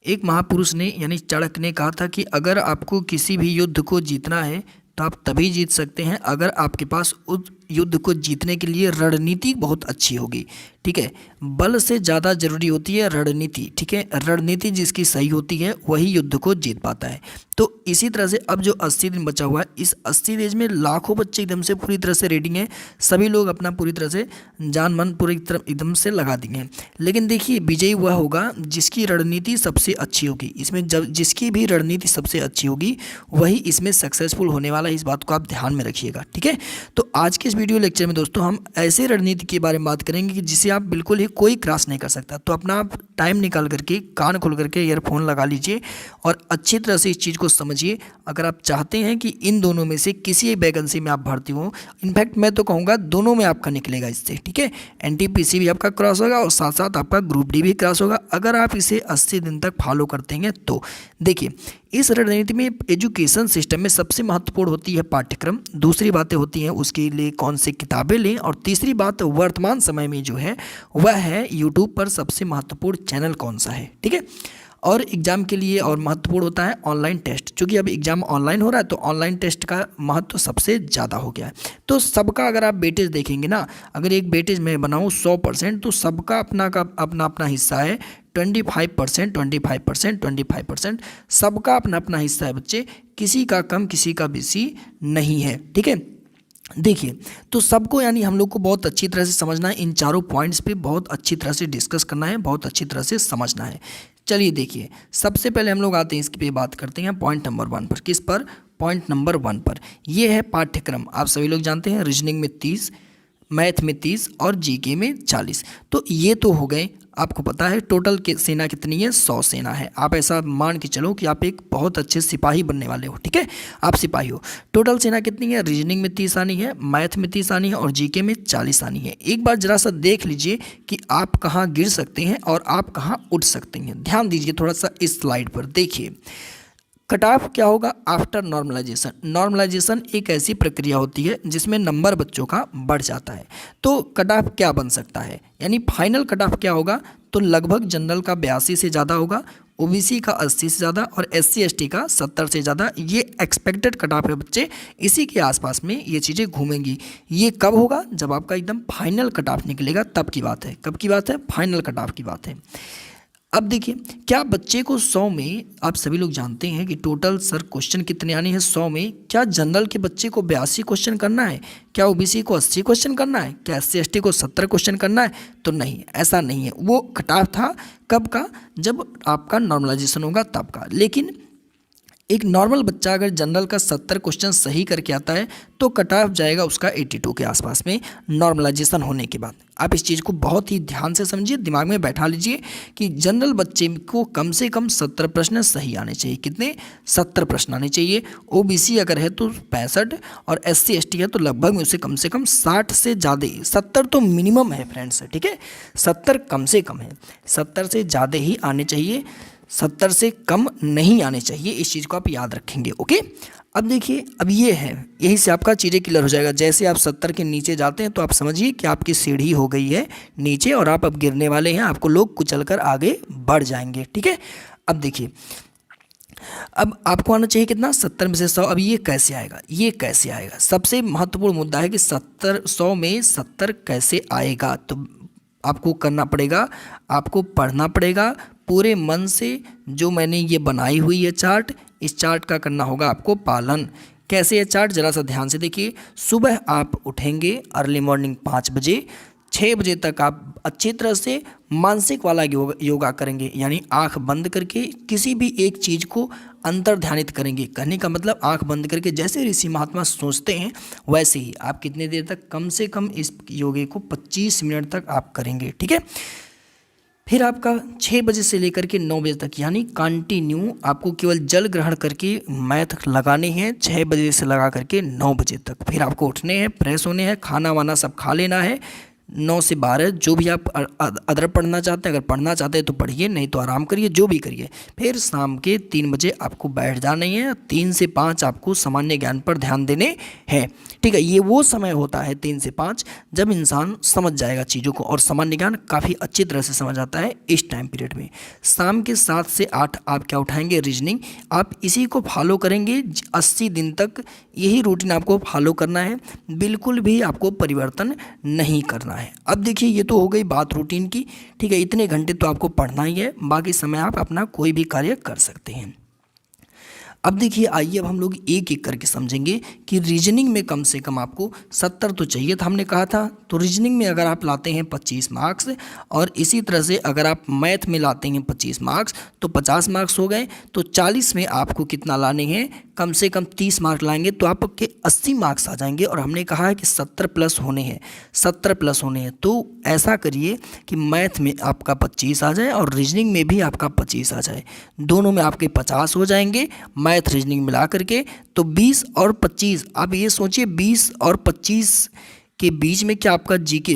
एक महापुरुष ने यानी चाणक्य ने कहा था कि अगर आपको किसी भी युद्ध को जीतना है तो आप तभी जीत सकते हैं अगर आपके पास उस युद्ध को जीतने के लिए रणनीति बहुत अच्छी होगी। ठीक है, बल से ज़्यादा जरूरी होती है रणनीति। ठीक है, रणनीति जिसकी सही होती है वही युद्ध को जीत पाता है। तो इसी तरह से अब जो 80 दिन बचा हुआ है, इस 80 डेज में लाखों बच्चे एकदम से पूरी तरह से रेडी हैं, सभी लोग अपना पूरी तरह से जान मन पूरी तरह एकदम से लगा देंगे। लेकिन देखिए, विजयी वह होगा जिसकी रणनीति सबसे अच्छी होगी। इसमें जब जिसकी भी रणनीति सबसे अच्छी होगी वही इसमें सक्सेसफुल होने वाला है, इस बात को आप ध्यान में रखिएगा। ठीक है, तो आज के इस वीडियो लेक्चर में दोस्तों हम ऐसे रणनीति के बारे में बात करेंगे कि जिसे आप बिल्कुल ही कोई क्रॉस नहीं कर सकता। तो अपना आप टाइम निकाल करके, कान खोल करके ईयरफोन लगा लीजिए और अच्छी तरह से इस चीज़ को समझिए। अगर आप चाहते हैं कि इन दोनों में से किसी एक वैकेंसी में आप भर्ती हो, इनफैक्ट मैं तो कहूँगा दोनों में आपका निकलेगा इससे। ठीक है, एनटीपीसी भी आपका क्रॉस होगा और साथ साथ आपका ग्रुप डी भी क्रॉस होगा अगर आप इसे 80 दिन तक फॉलो करते हैं। तो देखिए, इस रणनीति में एजुकेशन सिस्टम में सबसे महत्वपूर्ण होती है पाठ्यक्रम, दूसरी बातें होती हैं उसके लिए कौन सी किताबें लें, और तीसरी बात वर्तमान समय में जो है वह है यूट्यूब पर सबसे महत्वपूर्ण चैनल कौन सा है। ठीक है, और एग्ज़ाम के लिए और महत्वपूर्ण होता है ऑनलाइन टेस्ट, क्योंकि अब एग्ज़ाम ऑनलाइन हो रहा है तो ऑनलाइन टेस्ट का महत्व सबसे ज़्यादा हो गया है। तो सबका अगर आप वेटेज देखेंगे ना, अगर एक वेटेज मैं बनाऊँ 100%, तो सबका अपना हिस्सा है 25%, 25%, 25%, सबका अपना अपना हिस्सा है बच्चे, किसी का कम किसी का बेसी नहीं है। ठीक है, देखिए, तो सबको यानी हम लोग को बहुत अच्छी तरह से समझना है, इन चारों पॉइंट्स पे बहुत अच्छी तरह से डिस्कस करना है, बहुत अच्छी तरह से समझना है। चलिए देखिए, सबसे पहले हम लोग आते हैं इस पे बात करते हैं पॉइंट नंबर 1 पर। किस पर? पॉइंट नंबर 1 पर। ये है पाठ्यक्रम। आप सभी लोग जानते हैं रीजनिंग में 30, मैथ में 30 और जीके में 40। तो ये तो हो गए, आपको पता है टोटल के सेना कितनी है? 100 सेना है। आप ऐसा मान के चलो कि आप एक बहुत अच्छे सिपाही बनने वाले हो। ठीक है, आप सिपाही हो। टोटल सेना कितनी है? रीजनिंग में 30 आनी है, मैथ में 30 आनी है और जीके में 40 आनी है। एक बार जरा सा देख लीजिए कि आप कहाँ गिर सकते हैं और आप कहाँ उठ सकते हैं। ध्यान दीजिए थोड़ा सा इस स्लाइड पर। देखिए, कट ऑफ क्या होगा? After normalisation. नॉर्मलाइजेशन एक ऐसी प्रक्रिया होती है जिसमें नंबर बच्चों का बढ़ जाता है। तो कट ऑफ क्या बन सकता है, यानी फाइनल कट ऑफ क्या होगा? तो लगभग जनरल का 82 से ज़्यादा होगा, ओबीसी का 80 से ज़्यादा और एससी एसटी का 70 से ज़्यादा। ये एक्सपेक्टेड कट ऑफ है बच्चे, इसी के आसपास में ये चीज़ें घूमेंगी। ये कब होगा? जब आपका एकदम फाइनल कट ऑफ निकलेगा, तब की बात है। कब की बात है? फाइनल कट ऑफ की बात है। अब देखिए, क्या बच्चे को 100 में, आप सभी लोग जानते हैं कि टोटल सर क्वेश्चन कितने आने हैं 100 में? क्या जनरल के बच्चे को 82 क्वेश्चन करना है? क्या ओबीसी को 80 क्वेश्चन करना है? क्या एससी एसटी को 70 क्वेश्चन करना है? तो नहीं, ऐसा नहीं है। वो कट ऑफ था कब का? जब आपका नॉर्मलाइजेशन होगा तब का। लेकिन एक नॉर्मल बच्चा अगर जनरल का 70 क्वेश्चन सही करके आता है तो कट ऑफ जाएगा उसका 82 के आसपास में नॉर्मलाइजेशन होने के बाद। आप इस चीज़ को बहुत ही ध्यान से समझिए, दिमाग में बैठा लीजिए कि जनरल बच्चे को कम से कम 70 प्रश्न सही आने चाहिए। कितने? 70 प्रश्न आने चाहिए। ओबीसी अगर है तो 65 और एससी एसटी है तो लगभग में उसे कम से कम 60 से ज़्यादा ही, 70 तो मिनिमम है फ्रेंड्स। ठीक है, 70 कम से कम है, 70 से ज़्यादा ही आने चाहिए, 70 से कम नहीं आने चाहिए। इस चीज़ को आप याद रखेंगे। ओके, अब देखिए, अब ये है, यही से आपका चीज़ें क्लियर हो जाएगा। जैसे आप 70 के नीचे जाते हैं तो आप समझिए कि आपकी सीढ़ी हो गई है नीचे और आप अब गिरने वाले हैं, आपको लोग कुचल कर आगे बढ़ जाएंगे। ठीक है, अब देखिए, अब आपको आना चाहिए कितना? 70 में से 100। अब ये कैसे आएगा? ये कैसे आएगा? सबसे महत्वपूर्ण मुद्दा है कि 100 में 70 कैसे आएगा। तो आपको करना पड़ेगा, आपको पढ़ना पड़ेगा पूरे मन से। जो मैंने ये बनाई हुई है चार्ट, इस चार्ट का करना होगा आपको पालन। कैसे है चार्ट? ज़रा सा ध्यान से देखिए। सुबह आप उठेंगे अर्ली मॉर्निंग 5 बजे, 6 बजे तक आप अच्छी तरह से मानसिक वाला योगा करेंगे, यानी आंख बंद करके किसी भी एक चीज़ को अंतर ध्यानित करेंगे। कहने का मतलब आंख बंद करके जैसे ऋषि महात्मा सोचते हैं वैसे ही आप कितने देर तक? कम से कम इस योगे को 25 मिनट तक आप करेंगे। ठीक है, फिर आपका 6 बजे से लेकर के 9 बजे तक, यानी कंटिन्यू आपको केवल जल ग्रहण करके मैथ लगाने हैं 6 बजे से लगा करके 9 बजे तक। फिर आपको उठने हैं, फ्रेश होने हैं, खाना वाना सब खा लेना है, 9 से 12 जो भी आप अदर पढ़ना चाहते हैं, अगर पढ़ना चाहते हैं तो पढ़िए, नहीं तो आराम करिए, जो भी करिए। फिर शाम के 3 बजे आपको बैठ जाना ही है। 3 से 5 आपको सामान्य ज्ञान पर ध्यान देने हैं, ठीक है। ये वो समय होता है 3 से 5 जब इंसान समझ जाएगा चीज़ों को, और सामान्य ज्ञान काफ़ी अच्छी तरह से समझ आता है इस टाइम पीरियड में। शाम के 7 से 8 आप क्या उठाएंगे, रीजनिंग। आप इसी को फॉलो करेंगे 80 दिन तक, यही रूटीन आपको फॉलो करना है, बिल्कुल भी आपको परिवर्तन नहीं करना है। अब देखिए ये तो हो गई बात रूटीन की, ठीक है। इतने घंटे तो आपको पढ़ना ही है, बाकी समय आप अपना कोई भी कार्य कर सकते हैं। अब देखिए आइए अब हम लोग एक एक करके समझेंगे कि रीजनिंग में कम से कम आपको 70 तो चाहिए था, हमने कहा था। तो रीजनिंग में अगर आप लाते हैं 25 मार्क्स, और इसी तरह से अगर आप मैथ में लाते हैं 25 मार्क्स तो 50 मार्क्स हो गए। तो 40 में आपको कितना लाने हैं, कम से कम 30 मार्क लाएंगे तो आपके 80 मार्क्स आ जाएंगे। और हमने कहा है कि 70 प्लस होने हैं, 70 प्लस होने हैं। तो ऐसा करिए कि मैथ में आपका 25 आ जाए और रीजनिंग में भी आपका 25 आ जाए, दोनों में आपके 50 हो जाएंगे मैथ रीजनिंग मिला करके। तो 20 और 25, आप ये सोचिए 20 और 25 के बीच में क्या आपका जीके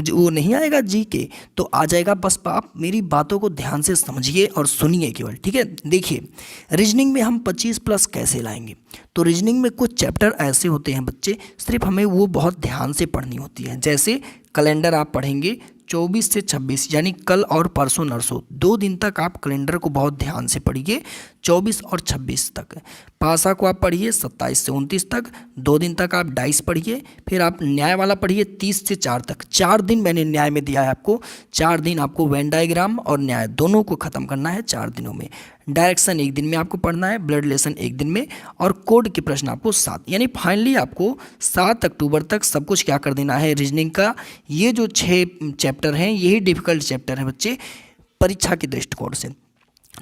वो नहीं आएगा, जीके तो आ जाएगा। बस आप मेरी बातों को ध्यान से समझिए और सुनिए केवल, ठीक है। देखिए रीजनिंग में हम 25 प्लस कैसे लाएंगे। तो रीजनिंग में कुछ चैप्टर ऐसे होते हैं बच्चे, सिर्फ हमें वो बहुत ध्यान से पढ़नी होती है। जैसे कैलेंडर आप पढ़ेंगे 24 से 26, यानी कल और परसों नरसों 2 दिन तक आप कैलेंडर को बहुत ध्यान से पढ़िए, 24 और 26 तक। पासा को आप पढ़िए 27 से 29 तक, 2 दिन तक आप डाइस पढ़िए। फिर आप न्याय वाला पढ़िए 30 से 4 तक, 4 दिन मैंने न्याय में दिया है आपको, 4 दिन आपको वेन डायग्राम और न्याय दोनों को ख़त्म करना है 4 दिनों में। डायरेक्शन 1 दिन में आपको पढ़ना है, ब्लड रिलेशन 1 दिन में, और कोड के प्रश्न आपको 7, यानी फाइनली आपको 7 अक्टूबर तक सब कुछ क्या कर देना है रीजनिंग का। ये जो 6 चैप्टर हैं यही डिफ़िकल्ट चैप्टर हैं बच्चे परीक्षा के दृष्टिकोण से।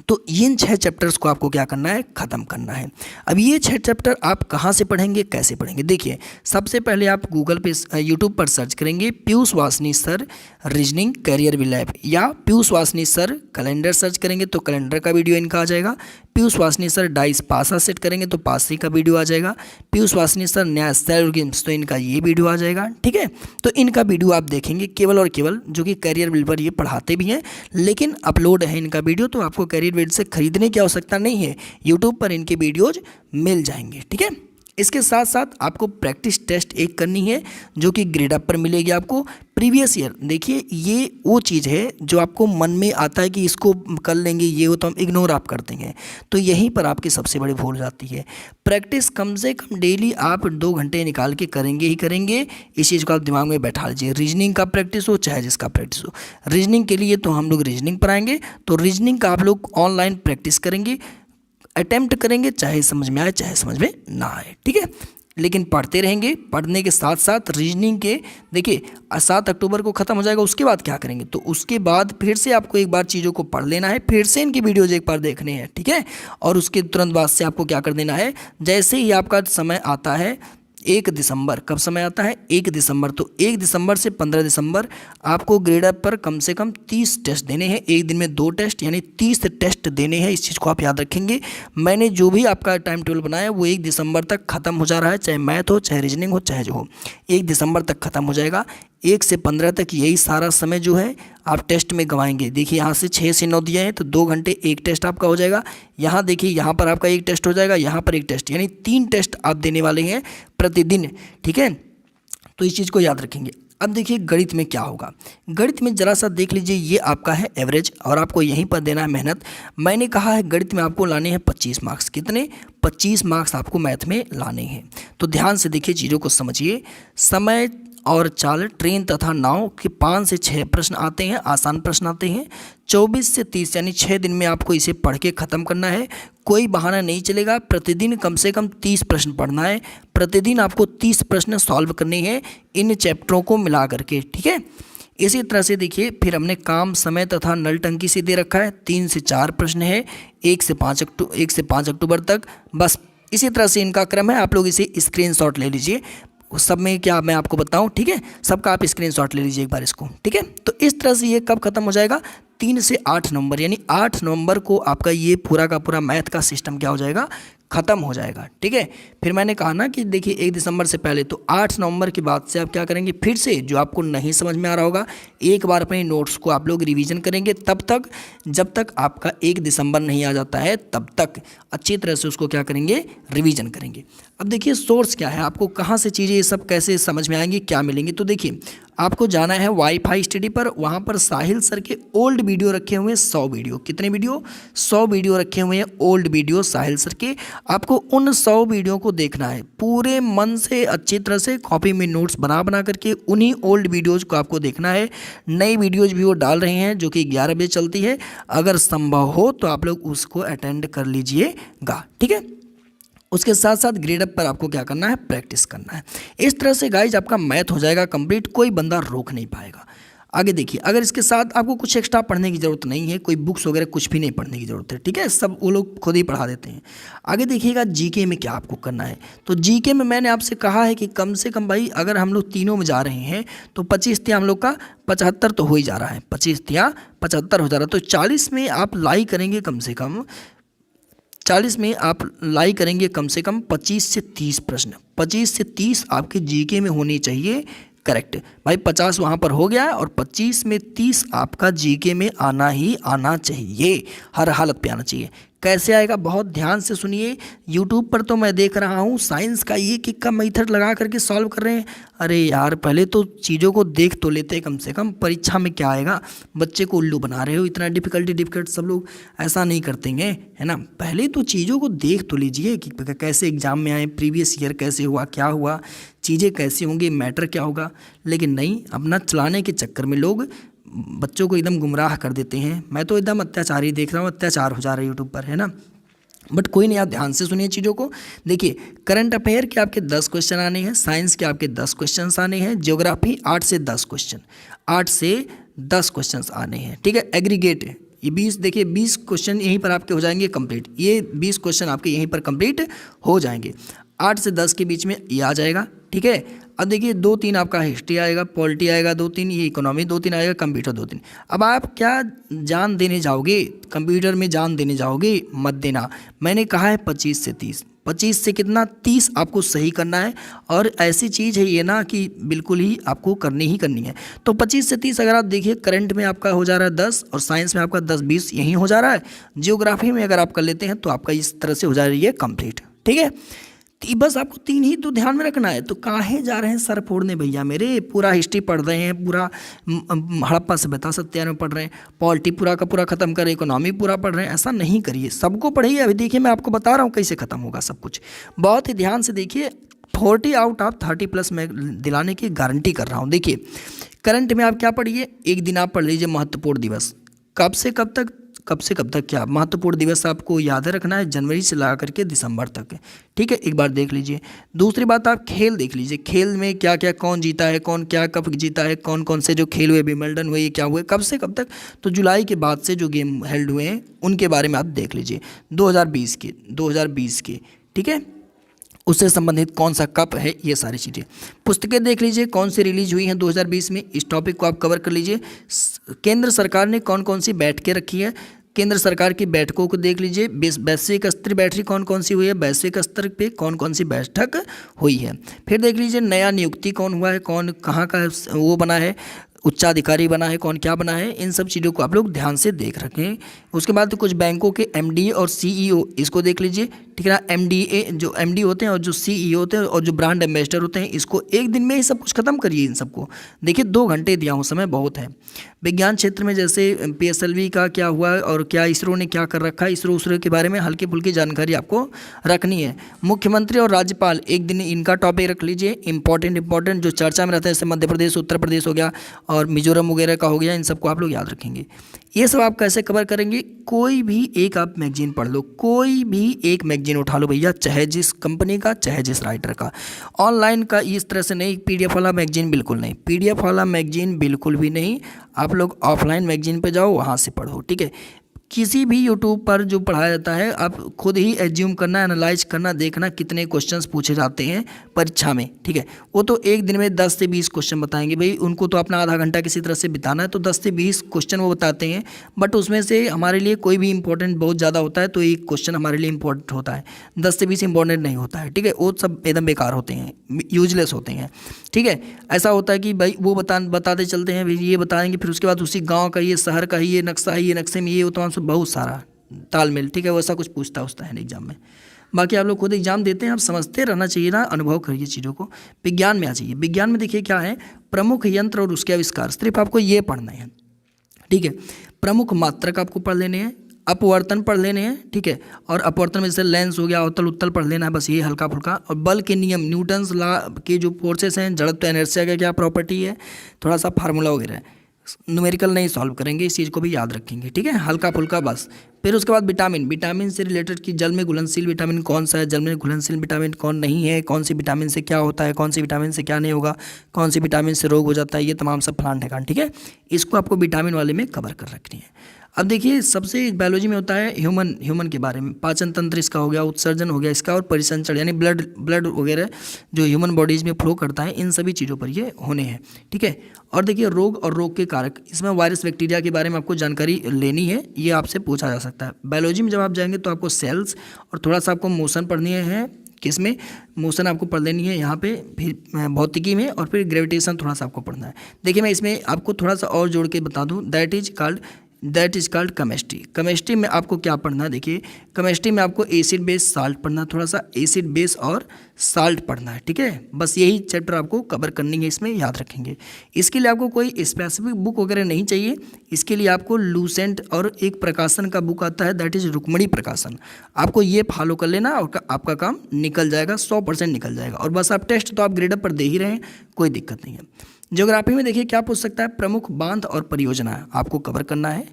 तो इन 6 चैप्टर्स को आपको क्या करना है, ख़त्म करना है। अब ये 6 चैप्टर आप कहाँ से पढ़ेंगे, कैसे पढ़ेंगे। देखिए सबसे पहले आप गूगल पे यूट्यूब पर सर्च करेंगे Piyush Vasni sir reasoning Careerwill lab, या Piyush Vasni sir calendar search करेंगे तो कैलेंडर का वीडियो इनका आ जाएगा। पीयूष वासनी सर डाइस पासा सेट करेंगे तो पासी का वीडियो आ जाएगा। पीयूष वासनी सर न्याय सेल्फ गेम्स तो इनका ये वीडियो आ जाएगा, ठीक है। तो इनका वीडियो आप देखेंगे केवल और केवल, जो कि करियर विल पर ये पढ़ाते भी हैं, लेकिन अपलोड है इनका वीडियो, तो आपको करियर विल से खरीदने की आवश्यकता नहीं है, यूट्यूब पर इनके वीडियोज मिल जाएंगे, ठीक है। इसके साथ साथ आपको प्रैक्टिस टेस्ट एक करनी है जो कि ग्रेड अप पर मिलेगी आपको प्रीवियस ईयर। देखिए ये वो चीज़ है जो आपको मन में आता है कि इसको कर लेंगे, ये हो तो हम इग्नोर आप कर देंगे, तो यहीं पर आपकी सबसे बड़ी भूल जाती है। प्रैक्टिस कम से कम डेली आप 2 घंटे निकाल के करेंगे ही करेंगे, इस चीज़ को आप दिमाग में बैठा लीजिए। रीजनिंग का प्रैक्टिस हो चाहे जिसका प्रैक्टिस हो, रीजनिंग के लिए तो हम लोग रीजनिंग पढ़ाएंगे, तो रीजनिंग का आप लोग ऑनलाइन प्रैक्टिस करेंगे, अटेम्प्ट करेंगे, चाहे समझ में आए चाहे समझ में ना आए, ठीक है। लेकिन पढ़ते रहेंगे, पढ़ने के साथ साथ रीजनिंग के देखिए 7 अक्टूबर को ख़त्म हो जाएगा, उसके बाद क्या करेंगे, तो उसके बाद फिर से आपको एक बार चीज़ों को पढ़ लेना है, फिर से इनकी वीडियोज एक बार देखने हैं, ठीक है। और उसके तुरंत बाद से आपको क्या कर देना है, जैसे ही आपका समय आता है 1 दिसंबर, कब समय आता है 1 दिसंबर, तो 1 दिसंबर से 15 दिसंबर आपको ग्रेड अप पर कम से कम 30 टेस्ट देने हैं, एक दिन में 2 टेस्ट यानी 30 टेस्ट देने हैं। इस चीज़ को आप याद रखेंगे। मैंने जो भी आपका टाइम टेबल बनाया है वो 1 दिसंबर तक ख़त्म हो जा रहा है, चाहे मैथ हो चाहे रीजनिंग हो चाहे जो हो, 1 दिसंबर तक ख़त्म हो जाएगा। 1 से 15 तक यही सारा समय जो है आप टेस्ट में गंवाएंगे। देखिए यहाँ से 6 से 9 दिया है तो 2 घंटे 1 टेस्ट आपका हो जाएगा। यहाँ देखिए यहाँ पर आपका 1 टेस्ट हो जाएगा, यहाँ पर 1 टेस्ट, यानी 3 टेस्ट आप देने वाले हैं प्रतिदिन, ठीक है। तो इस चीज़ को याद रखेंगे। अब देखिए गणित में क्या होगा। गणित में ज़रा सा देख लीजिए, ये आपका है एवरेज और आपको यहीं पर देना है मेहनत। मैंने कहा है गणित में आपको लाने हैं 25 मार्क्स। कितने? 25 मार्क्स आपको मैथ में लाने हैं। तो ध्यान से देखिए, चीज़ों को समझिए। समय और चाल, ट्रेन तथा नाव के 5 से 6 प्रश्न आते हैं, आसान प्रश्न आते हैं। 24 से 30 यानी 6 दिन में आपको इसे पढ़ के ख़त्म करना है। कोई बहाना नहीं चलेगा, प्रतिदिन कम से कम 30 प्रश्न पढ़ना है। प्रतिदिन आपको 30 प्रश्न सॉल्व करने हैं इन चैप्टरों को मिला करके, ठीक है। इसी तरह से देखिए, फिर हमने काम, समय तथा नल टंकी से दे रखा है। 3 से 4 प्रश्न है, 1 से 5 अक्टूबर तक। बस इसी तरह से इनका क्रम है। आप लोग इसे स्क्रीनशॉट ले लीजिए। उस सब में क्या मैं आपको बताऊं, ठीक है, सबका आप स्क्रीनशॉट ले लीजिए एक बार इसको, ठीक है। तो इस तरह से ये कब खत्म हो जाएगा? 3 से 8 नवंबर, यानी 8 नवंबर को आपका ये पूरा का पूरा मैथ का सिस्टम क्या हो जाएगा? ख़त्म हो जाएगा। ठीक है, फिर मैंने कहा ना कि देखिए 1 दिसंबर से पहले, तो 8 नवंबर के बाद से आप क्या करेंगे, फिर से जो आपको नहीं समझ में आ रहा होगा एक बार अपने नोट्स को आप लोग रिवीजन करेंगे, तब तक जब तक आपका 1 दिसंबर नहीं आ जाता है तब तक अच्छी तरह से उसको क्या करेंगे, रिवीजन करेंगे। अब देखिए सोर्स क्या है, आपको कहाँ से चीज़ें ये सब कैसे समझ में आएंगी, क्या मिलेंगी। तो देखिए आपको जाना है वाईफाई स्टडी पर, वहाँ पर साहिल सर के ओल्ड वीडियो रखे हुए हैं 100 वीडियो। कितने वीडियो, 100 वीडियो रखे हुए हैं ओल्ड वीडियो साहिल सर के। आपको उन 100 वीडियो को देखना है पूरे मन से, अच्छी तरह से कॉपी में नोट्स बना बना करके उन्हीं ओल्ड वीडियोज़ को आपको देखना है। नई वीडियोज़ भी वो डाल रहे हैं जो कि 11 बजे चलती है, अगर संभव हो तो आप लोग उसको अटेंड कर लीजिएगा। ठीक है, उसके साथ साथ ग्रेड अप पर आपको क्या करना है, प्रैक्टिस करना है। इस तरह से गाइज आपका मैथ हो जाएगा कंप्लीट, कोई बंदा रोक नहीं पाएगा। आगे देखिए, अगर इसके साथ आपको कुछ एक्स्ट्रा पढ़ने की ज़रूरत नहीं है, कोई बुक्स वगैरह कुछ भी नहीं पढ़ने की ज़रूरत है। ठीक है, सब वो लोग खुद ही पढ़ा देते हैं। आगे देखिएगा जीके में क्या आपको करना है। तो जीके में मैंने आपसे कहा है कि कम से कम भाई अगर हम लोग तीनों में जा रहे हैं तो 25 तिया हम लोग का 75 तो हो ही जा रहा है, 25 तिया 75 हो जा रहा है। तो 40 में आप लाई करेंगे कम से कम, 40 में आप लाई करेंगे कम से कम 25 से 30 प्रश्न। 25 से 30 आपके जीके में होने चाहिए करेक्ट। भाई 50 वहाँ पर हो गया और 25 में 30 आपका जीके में आना ही आना चाहिए, हर हालत पे आना चाहिए। कैसे आएगा, बहुत ध्यान से सुनिए। यूट्यूब पर तो मैं देख रहा हूँ साइंस का ये किक का मेथड लगा करके सॉल्व कर रहे हैं। अरे यार पहले तो चीज़ों को देख तो लेते कम से कम, परीक्षा में क्या आएगा, बच्चे को उल्लू बना रहे हो, इतना डिफ़िकल्ट सब लोग ऐसा नहीं करते हैं, है ना। पहले तो चीज़ों को देख तो लीजिए कि कैसे एग्ज़ाम में आए, प्रीवियस ईयर कैसे हुआ, क्या हुआ, चीज़ें कैसी होंगी, मैटर क्या होगा। लेकिन नहीं, अपना चलाने के चक्कर में लोग बच्चों को एकदम गुमराह कर देते हैं। मैं तो एकदम अत्याचारी देख रहा हूँ, अत्याचार हो जा रहा है यूट्यूब पर, है ना। बट कोई नहीं, आप ध्यान से सुनिए चीज़ों को। देखिए करंट अफेयर के आपके 10 क्वेश्चन आने हैं, साइंस के आपके 10 क्वेश्चन आने हैं, ज्योग्राफी 8 से 10 क्वेश्चन, 8 से 10 क्वेश्चन आने हैं। ठीक है, एग्रीगेट ये 20, देखिए 20 क्वेश्चन यहीं पर आपके हो जाएंगे कंप्लीट। ये 20 क्वेश्चन आपके यहीं पर कंप्लीट हो जाएंगे। 8 से 10 के बीच में ये आ जाएगा। ठीक है, अब देखिए 2-3 आपका हिस्ट्री आएगा, पॉलिटी आएगा 2-3, ये इकोनॉमी 2-3 आएगा, कंप्यूटर 2-3। अब आप क्या जान देने जाओगे, कंप्यूटर में जान देने जाओगे, मत देना। मैंने कहा है 25 से 30, 25 से कितना 30 आपको सही करना है। और ऐसी चीज़ है ये ना कि बिल्कुल ही आपको करनी ही करनी है। तो 25 से 30 अगर आप देखिए, करंट में आपका हो जा रहा है 10 और साइंस में आपका 10-20 यहीं हो जा रहा है। जियोग्राफी में अगर आप कर लेते हैं तो आपका इस तरह से हो जा रही है कंप्लीट। ठीक है, बस आपको 3 ही तो ध्यान में रखना है। तो काहे जा रहे हैं सर फोड़ने भैया मेरे, पूरा हिस्ट्री पढ़ रहे हैं, पूरा हड़प्पा सभ्यता सत्याग्रह में पढ़ रहे हैं, पॉलिटी पूरा का पूरा खत्म कर, इकोनॉमी पूरा पढ़ रहे हैं। ऐसा नहीं करिए, सबको पढ़िए। अभी देखिए मैं आपको बता रहा हूँ कैसे खत्म होगा सब कुछ, बहुत ही ध्यान से देखिए। 40 आउट ऑफ 30+ मैं दिलाने की गारंटी कर रहा हूँ। देखिए करंट में आप क्या पढ़िए, एक दिन आप पढ़ लीजिए महत्वपूर्ण दिवस, कब से कब तक क्या महत्वपूर्ण दिवस आपको याद रखना है, जनवरी से ला करके दिसंबर तक। ठीक है, एक बार देख लीजिए। दूसरी बात आप खेल देख लीजिए, खेल में क्या क्या कौन जीता है, कौन क्या कप जीता है, कौन कौन से जो खेल हुए, विंबलडन हुए, क्या हुए, कब से कब तक। तो जुलाई के बाद से जो गेम हेल्ड हुए हैं उनके बारे में आप देख लीजिए, 2020 के। ठीक है, उससे संबंधित कौन सा कप है, ये सारी चीज़ें। पुस्तकें देख लीजिए कौन सी रिलीज हुई हैं 2020 में, इस टॉपिक को आप कवर कर लीजिए। केंद्र सरकार ने कौन कौन सी बैठकें रखी है, केंद्र सरकार की बैठकों को देख लीजिए। वैश्विक स्तर बैठक कौन कौन सी हुई है, वैश्विक स्तर पे कौन कौन सी बैठक हुई है। फिर देख लीजिए नया नियुक्ति कौन हुआ है, कौन कहाँ का वो बना है, उच्चाधिकारी बना है, कौन क्या बना है, इन सब चीज़ों को आप लोग ध्यान से देख रखें। उसके बाद तो कुछ बैंकों के MD और CEO इसको देख लीजिए। ठीक है ना, MDA जो MD होते हैं और जो CEO होते हैं और जो ब्रांड एम्बेसडर होते हैं, इसको एक दिन में ही सब कुछ खत्म करिए। इन सबको देखिए 2 घंटे दिया हूँ, समय बहुत है। विज्ञान क्षेत्र में जैसे PSLV का क्या हुआ और क्या इसरो ने क्या कर रखा है, इसरो के बारे में हल्की फुल्की जानकारी आपको रखनी है। मुख्यमंत्री और राज्यपाल एक दिन इनका टॉपिक रख लीजिए, इंपॉर्टेंट जो चर्चा में रहता है, जैसे मध्य प्रदेश, उत्तर प्रदेश हो गया और मिजोरम वगैरह का हो गया, इन सबको आप लोग याद रखेंगे। ये सब आप कैसे कवर करेंगे, कोई भी एक आप मैगजीन पढ़ लो, कोई भी एक मैगजीन उठा लो भैया, चाहे जिस कंपनी का, चाहे जिस राइटर का। ऑनलाइन का इस तरह से नहीं, PDF वाला मैगजीन बिल्कुल नहीं, PDF वाला मैगजीन बिल्कुल भी नहीं। आप लोग ऑफलाइन मैगजीन पे जाओ, वहाँ से पढ़ो। ठीक है, किसी भी यूट्यूब पर जो पढ़ाया जाता है आप खुद ही एज्यूम करना, एनालाइज करना, देखना कितने क्वेश्चंस पूछे जाते हैं परीक्षा में, ठीक है। वो तो एक दिन में 10 से 20 क्वेश्चन बताएंगे भाई, उनको तो अपना आधा घंटा किसी तरह से बिताना है, तो 10 से 20 क्वेश्चन वो बताते हैं। बट उसमें से हमारे लिए कोई भी इंपॉर्टेंट बहुत ज़्यादा होता है तो एक क्वेश्चन हमारे लिए इंपॉर्टेंट होता है, 10 से 20 इंपॉर्टेंट नहीं होता है, ठीक है। वो सब एकदम बेकार होते हैं, यूजलेस होते हैं, ठीक है। ऐसा होता है कि भाई वो बताते चलते हैं, भाई ये बताएंगे, फिर उसके बाद उसी गाँव का, ये शहर का, ये नक्शा है, ये नक्शे में ये होता है, बहुत सारा तालमेल, ठीक है। वैसा कुछ पूछता है नहीं एग्जाम में। बाकी आप लोग खुद एग्जाम देते हैं, आप समझते रहना चाहिए ना, अनुभव करिए चीज़ों को। विज्ञान में आ जाइए। विज्ञान में देखिए क्या है, प्रमुख यंत्र और उसके आविष्कार, सिर्फ आपको ये पढ़ना है, ठीक है। प्रमुख मात्रक आपको पढ़ लेने हैं, अपवर्तन पढ़ लेने हैं, ठीक है। और अपवर्तन में जैसे लेंस हो गया, अवतल उत्तल पढ़ लेना है, बस ये हल्का फुल्का। और बल के नियम, न्यूटन्स लॉ के जो फोर्सेस हैं, जड़त्व इनर्शिया का क्या प्रॉपर्टी है, थोड़ा सा फार्मूला वगैरह है, न्यूमेरिकल नहीं सॉल्व करेंगे, इस चीज़ को भी याद रखेंगे, ठीक है, हल्का फुल्का बस। फिर उसके बाद विटामिन से रिलेटेड कि जल में घुलनशील विटामिन कौन सा है, जल में घुलनशील विटामिन कौन नहीं है, कौन सी विटामिन से क्या होता है, कौन सी विटामिन से क्या नहीं होगा, कौन सी विटामिन से रोग हो जाता है, ये तमाम सब फलान ठिकान, ठीक है। इसको आपको विटामिन वाले में कवर कर रखनी है। अब देखिए सबसे बायोलॉजी में होता है ह्यूमन के बारे में, पाचन तंत्र इसका हो गया, उत्सर्जन हो गया इसका, और परिसंचरण यानी ब्लड वगैरह जो ह्यूमन बॉडीज में फ्लो करता है, इन सभी चीज़ों पर ये होने हैं, ठीक है। और देखिए रोग और रोग के कारक, इसमें वायरस बैक्टीरिया के बारे में आपको जानकारी लेनी है, ये आपसे पूछा जा सकता है। बायोलॉजी में जब आप जाएंगे तो आपको सेल्स और थोड़ा सा आपको मोशन पढ़नी है, किसमें मोशन आपको पढ़ लेनी है यहाँ पे, फिर भौतिकी में, और फिर ग्रेविटेशन थोड़ा सा आपको पढ़ना है। देखिए मैं इसमें आपको थोड़ा सा और जोड़ के बता दूँ, that is called chemistry. Chemistry में आपको क्या पढ़ना है, देखिए केमिस्ट्री में आपको एसिड बेस साल्ट पढ़ना है, थोड़ा सा एसिड बेस और साल्ट पढ़ना है, ठीक है। बस यही चैप्टर आपको कवर करनी है, इसमें याद रखेंगे। इसके लिए आपको कोई स्पेसिफिक बुक वगैरह नहीं चाहिए, इसके लिए आपको लूसेंट और एक प्रकाशन का बुक आता है, दैट इज रुक्मणी प्रकाशन, आपको ये फॉलो कर लेना और आपका काम निकल जाएगा, 100% निकल जाएगा। और बस आप टेस्ट तो आप ग्रेड अप पर दे ही रहे हैं, कोई दिक्कत नहीं है। ज्योग्राफी में देखिए क्या पूछ सकता है, प्रमुख बांध और परियोजना आपको कवर करना है,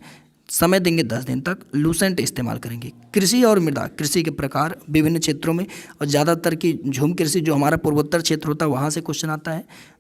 समय देंगे 10 दिन तक, लूसेंट इस्तेमाल करेंगे। कृषि और मृदा, कृषि के प्रकार विभिन्न क्षेत्रों में, और ज़्यादातर की झूम कृषि जो हमारा पूर्वोत्तर क्षेत्र होता है वहाँ से क्वेश्चन आता है।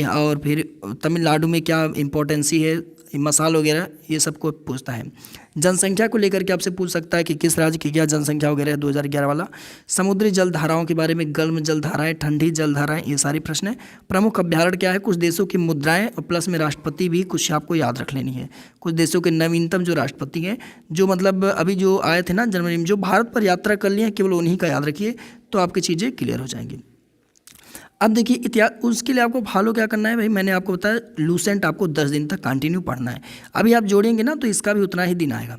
और फिर तमिलनाडु में क्या इम्पोर्टेंसी है, मसाल वगैरह ये सब को पूछता है। जनसंख्या को लेकर के आपसे पूछ सकता है कि किस राज्य की क्या जनसंख्या वगैरह है, 2011 वाला। समुद्री जल धाराओं के बारे में, गर्म जल धाराएं, ठंडी जल धाराएं, ये सारे प्रश्न है। प्रमुख अभ्यारण्य क्या है, कुछ देशों की मुद्राएं, और प्लस में राष्ट्रपति भी कुछ आपको याद रख लेनी है। कुछ देशों के नवीनतम जो राष्ट्रपति हैं, जो मतलब अभी जो आए थे ना जनवरी में, जो भारत पर यात्रा कर लिए हैं, केवल उन्हीं का याद रखिए, तो आपकी चीज़ें क्लियर हो जाएंगी। अब देखिए इतिहास, उसके लिए आपको फॉलो क्या करना है भाई, मैंने आपको बताया लूसेंट आपको 10 दिन तक कंटिन्यू पढ़ना है। अभी आप जोड़ेंगे ना तो इसका भी उतना ही दिन आएगा।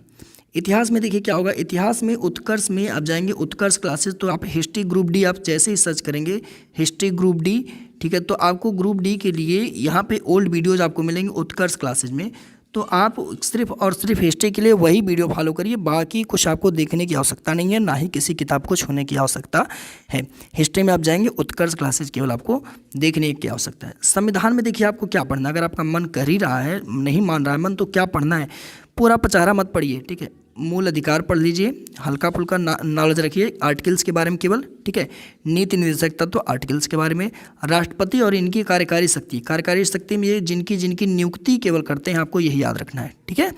इतिहास में देखिए क्या होगा, इतिहास में उत्कर्ष में आप जाएंगे, उत्कर्ष क्लासेस, तो आप हिस्ट्री ग्रुप डी आप जैसे ही सर्च करेंगे हिस्ट्री ग्रुप डी, ठीक है, तो आपको ग्रुप डी के लिए यहाँ पे ओल्ड वीडियोज़ आपको मिलेंगे उत्कर्ष क्लासेज में, तो आप सिर्फ और सिर्फ हिस्ट्री के लिए वही वीडियो फॉलो करिए, बाकी कुछ आपको देखने की आवश्यकता नहीं है, ना ही किसी किताब को छूने की आवश्यकता है। हिस्ट्री में आप जाएंगे उत्कर्ष क्लासेज केवल आपको देखने की आवश्यकता है। संविधान में देखिए आपको क्या पढ़ना है, अगर आपका मन कर ही रहा है, नहीं मान रहा है मन, तो क्या पढ़ना है, पूरा पचारा मत पढ़िए, ठीक है। मूल अधिकार पढ़ लीजिए, हल्का फुल्का नॉलेज रखिए आर्टिकल्स के बारे में केवल, ठीक है। नीति निर्देशक तत्व आर्टिकल्स के बारे में, राष्ट्रपति और इनकी कार्यकारी शक्ति में ये जिनकी नियुक्ति केवल करते हैं, आपको यही याद रखना है, ठीक है।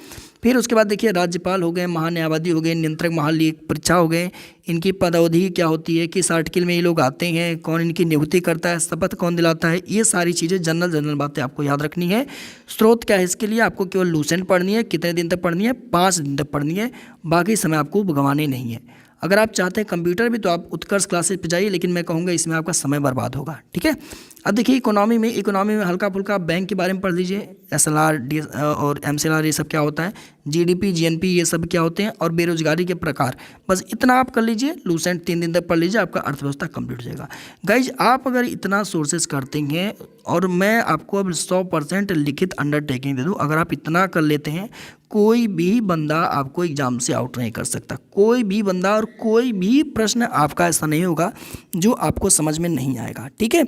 फिर उसके बाद देखिए राज्यपाल हो गए, महान्यायवादी हो गए, नियंत्रक महालेख परीक्षा हो गए, इनकी पदावधि क्या होती है, किस आर्टिकल में ये लोग आते हैं, कौन इनकी नियुक्ति करता है, शपथ कौन दिलाता है, ये सारी चीज़ें जनरल बातें आपको याद रखनी है। स्रोत क्या है, इसके लिए आपको केवल लूसेंट पढ़नी है, कितने दिन तक पढ़नी है, 5 दिन तक पढ़नी है, बाकी समय आपको गंवाने नहीं है। अगर आप चाहते हैं कंप्यूटर भी तो आप उत्कर्ष क्लासेस पे जाइए, लेकिन मैं कहूँगा इसमें आपका समय बर्बाद होगा, ठीक है। अब देखिए इकोनॉमी में हल्का फुल्का बैंक के बारे में पढ़ लीजिए, SLR और MCLR ये सब क्या होता है, GDP GNP ये सब क्या होते हैं, और बेरोजगारी के प्रकार, बस इतना आप कर लीजिए, लूसेंट 3 दिन तक पढ़ लीजिए, आपका अर्थव्यवस्था कंप्लीट हो जाएगा। गाइज आप अगर इतना सोर्सेज करते हैं, और मैं आपको अब 100% लिखित अंडरटेकिंग दे दूँ, अगर आप इतना कर लेते हैं, कोई भी बंदा आपको एग्जाम से आउट नहीं कर सकता, कोई भी बंदा, और कोई भी प्रश्न आपका ऐसा नहीं होगा जो आपको समझ में नहीं आएगा, ठीक है।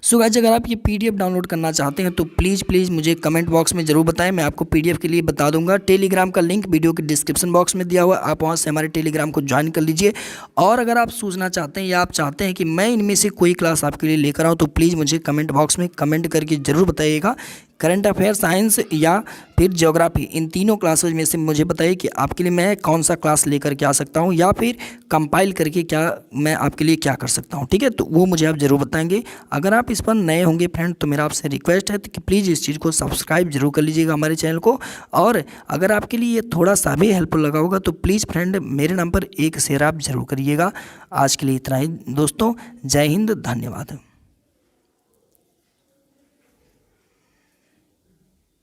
सो गाइस अगर आप ये PDF डाउनलोड करना चाहते हैं तो प्लीज़ मुझे कमेंट बॉक्स में ज़रूर बताएं, मैं आपको PDF के लिए बता दूंगा। टेलीग्राम का लिंक वीडियो के डिस्क्रिप्शन बॉक्स में दिया हुआ है, आप वहां से हमारे टेलीग्राम को ज्वाइन कर लीजिए। और अगर आप सूचना चाहते हैं या आप चाहते हैं कि मैं इनमें से कोई क्लास आपके लिए लेकर आऊँ, तो प्लीज़ मुझे कमेंट बॉक्स में कमेंट करके ज़रूर बताइएगा करंट अफेयर, साइंस या फिर ज्योग्राफी, इन तीनों क्लासेज में से मुझे बताइए कि आपके लिए मैं कौन सा क्लास लेकर के आ सकता हूँ, या फिर कंपाइल करके क्या मैं आपके लिए क्या कर सकता हूँ। ठीक है, तो वो मुझे आप ज़रूर बताएंगे। अगर आप इस पर नए होंगे फ्रेंड, तो मेरा आपसे रिक्वेस्ट है कि प्लीज़ इस चीज़ को सब्सक्राइब जरूर कर लीजिएगा हमारे चैनल को। और अगर आपके लिए ये थोड़ा सा भी हेल्पफुल लगा होगा तो प्लीज़ फ्रेंड मेरे नाम पर एक शेयर आप जरूर करिएगा। आज के लिए इतना ही दोस्तों, जय हिंद, धन्यवाद।